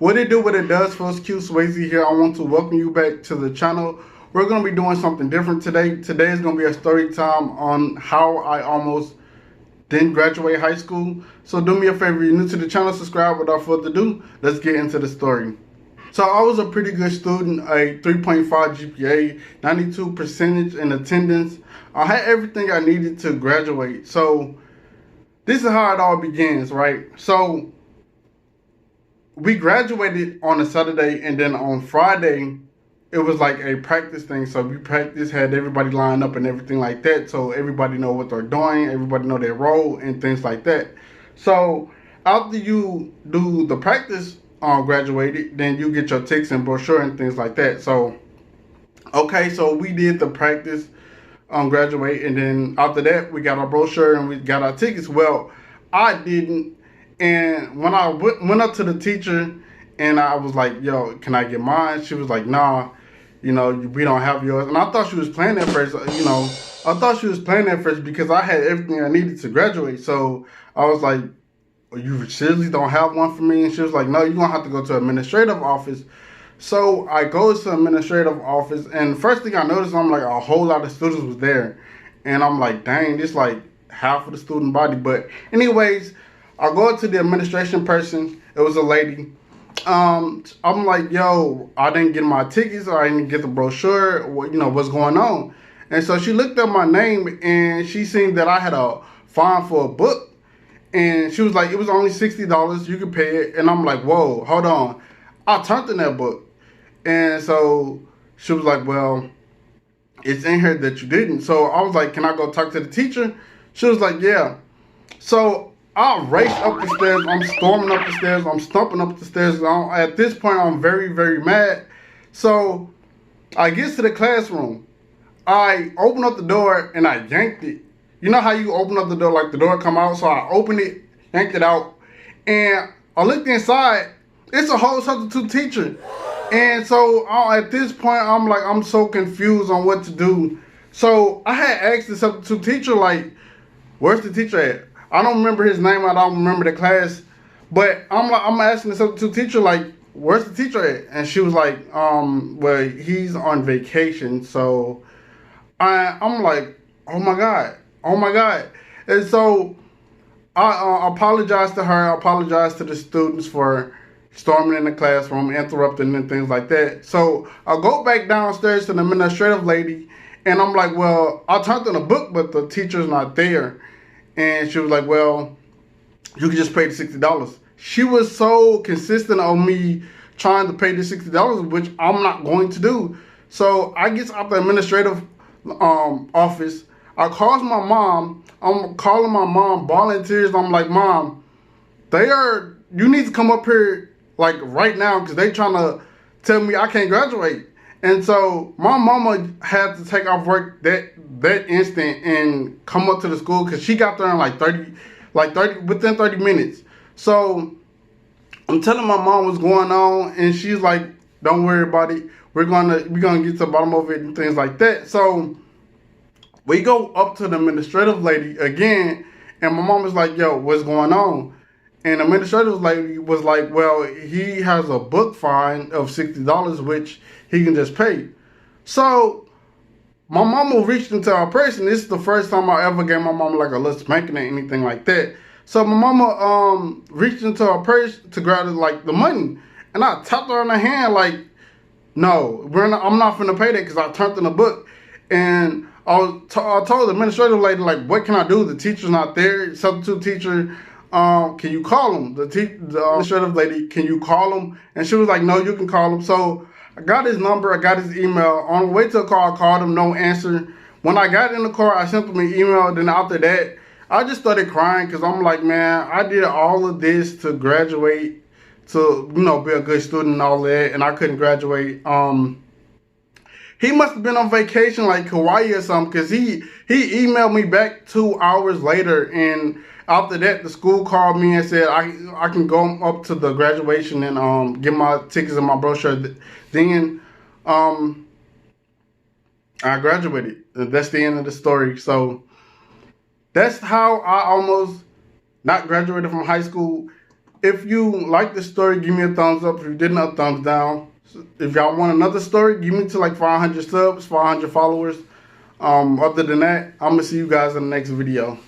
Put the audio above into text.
What it do, what it does, folks. Q Swazy here. I want to welcome you back to the channel. We're going to be doing something different today. Today is going to be a story time on how I almost didn't graduate high school. So do me a favor, you're new to the channel, subscribe. Without further ado, let's get into the story. So I was a pretty good student, a 3.5 GPA, 92 percentage in attendance. I had everything I needed to graduate. So this is how it all begins, right? So we graduated on a Saturday, and then on Friday, it was like a practice thing. So we practiced, had everybody lined up and everything like that. So everybody know what they're doing, everybody know their role and things like that. So after you do the practice graduated, then you get your tickets and brochure and things like that. So, okay, so we did the practice graduate, and then after that, we got our brochure and we got our tickets. Well, I didn't. And when I went up to the teacher and I was like, yo, can I get mine? She was like, nah, we don't have yours. And I thought she was playing at first, I thought she was playing at first because I had everything I needed to graduate. So I was like, you seriously don't have one for me? And she was like, no, you're going to have to go to administrative office. So I go to administrative office, and first thing I noticed, I'm like, a whole lot of students was there. And I'm like, dang, this like half of the student body. But anyways, I go up to the administration person. It was a lady. I'm like, yo, I didn't get my tickets, or I didn't get the brochure. What's going on? And so she looked up my name, and she seen that I had a fine for a book. And she was like, it was only $60. You could pay it. And I'm like, whoa, hold on. I turned in that book. And so she was like, well, it's in here that you didn't. So I was like, can I go talk to the teacher? She was like, yeah. So I raced up the stairs. I'm storming up the stairs. I'm stomping up the stairs. At this point, I'm very, very mad. So I get to the classroom. I open up the door and I yanked it. You know how you open up the door, like the door come out? So I opened it, yanked it out, and I looked inside. It's a whole substitute teacher. And so at this point, I'm so confused on what to do. So I had asked the substitute teacher, like, where's the teacher at? I don't remember his name. I don't remember the class. But I'm asking the substitute teacher, like, where's the teacher at? And she was like, well, he's on vacation. So I'm like, oh my God. And so I apologized to her. I apologized to the students for storming in the classroom, interrupting and things like that. So I go back downstairs to the administrative lady, and I'm like, well, I turned in a book, but the teacher's not there. And she was like, well, you can just pay the $60. She was so consistent on me trying to pay the $60, which I'm not going to do. So I get out the administrative office. I called my mom. I'm calling my mom, bawling tears. I'm like, Mom, you need to come up here like right now, because they trying to tell me I can't graduate. And so my mama had to take off work that instant and come up to the school, because she got there in within 30 minutes. So I'm telling my mom what's going on, and she's like, don't worry about it. We're gonna get to the bottom of it and things like that. So we go up to the administrative lady again, and my mom was like, yo, what's going on? And the administrative lady was like, well, he has a book fine of $60, which he can just pay. So my mama reached into her purse, and this is the first time I ever gave my mama like a little spanking or anything like that. So my mama reached into her purse to grab like the money, and I tapped her on the hand like, no, I'm not finna pay that, because I turned in the book. And I told the administrative lady, like, what can I do? The teacher's not there. Substitute teacher, can you call him? The administrative lady, can you call him? And she was like, no, you can call him. So I got his number. I got his email. On the way to the car, I called him, no answer. When I got in the car, I sent him an email. Then after that, I just started crying, because I'm like, man, I did all of this to graduate, to, be a good student and all that, and I couldn't graduate. He must have been on vacation like Hawaii or something, because he emailed me back 2 hours later, and after that the school called me and said I can go up to the graduation and get my tickets and my brochure. Then I graduated. That's the end of the story. So that's how I almost not graduated from high school. If you like the story, give me a thumbs up. If you didn't, a thumbs down. If y'all want another story, give me to like 500 subs, 500 followers. Other than that, I'm going to see you guys in the next video.